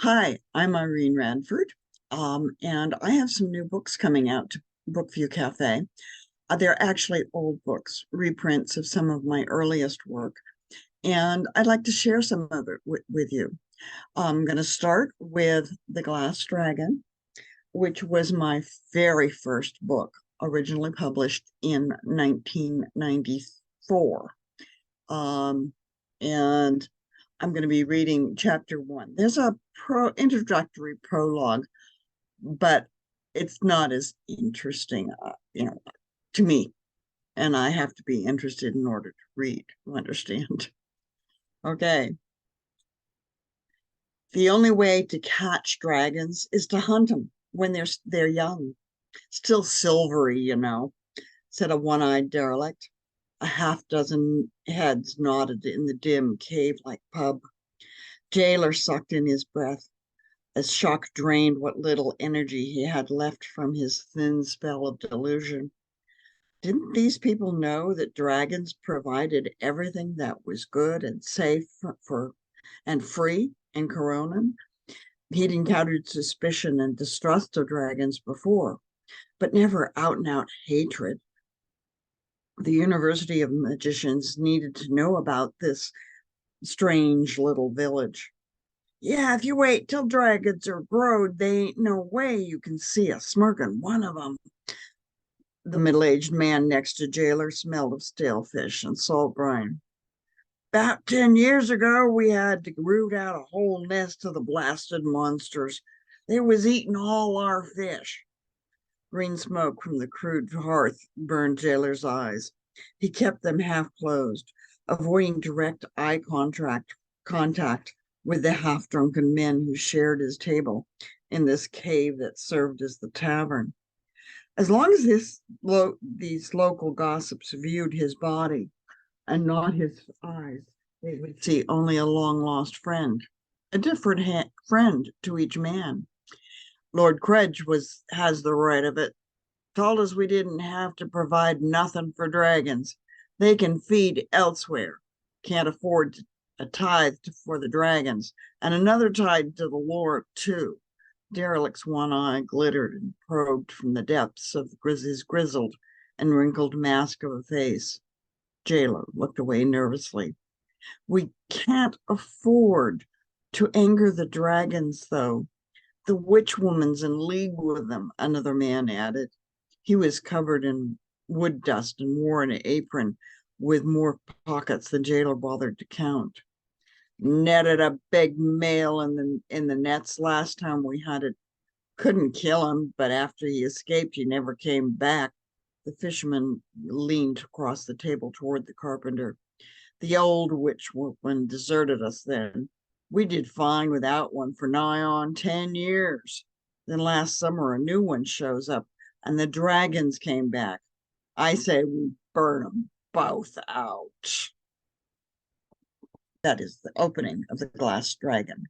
Hi, I'm Irene Radford, and I have some new books coming out to Bookview Cafe. They're actually old books, reprints of some of my earliest work, and I'd like to share some of it with you. I'm going to start with The Glass Dragon, which was my very first book, originally published in 1994. And I'm going to be reading chapter 1. There's a introductory prologue, but it's not as interesting, to me. And I have to be interested in order to read, you understand? Okay. The only way to catch dragons is to hunt them when they're young, still silvery, said a one-eyed derelict. A half dozen heads nodded in the dim cave-like pub. Jailer sucked in his breath as shock drained what little energy he had left from his thin spell of delusion. Didn't these people know that dragons provided everything that was good and safe and free in Coronan? He'd encountered suspicion and distrust of dragons before, but never out-and-out hatred. The University of Magicians needed to know about this strange little village. Yeah, if you wait till dragons are growed, they ain't no way you can see a smirking one of them. The middle-aged man next to Jailer smelled of stale fish and salt brine. About 10 years ago, we had to root out a whole nest of the blasted monsters. They was eating all our fish. Green smoke from the crude hearth burned Jailer's eyes. He kept them half closed, avoiding direct eye contact with the half-drunken men who shared his table in this cave that served as the tavern. As long as these local gossips viewed his body and not his eyes, they would see only a long-lost friend, a different friend to each man. Lord Credge has the right of it. Told us we didn't have to provide nothing for dragons. They can feed elsewhere. Can't afford a tithe for the dragons, and another tithe to the Lord, too. Derelict's one eye glittered and probed from the depths of his grizzled and wrinkled mask of a face. Jailer looked away nervously. We can't afford to anger the dragons, though. The witch woman's in league with them, another man added. He was covered in wood dust and wore an apron with more pockets than Jailer bothered to count. Netted a big male in the nets last time we hunted. Couldn't kill him, but after he escaped, he never came back. The fisherman leaned across the table toward the carpenter. The old witch woman deserted us then. We did fine without one for nigh on 10 years. Then last summer, a new one shows up, and the dragons came back. I say we burn them both out. That is the opening of The Glass Dragon.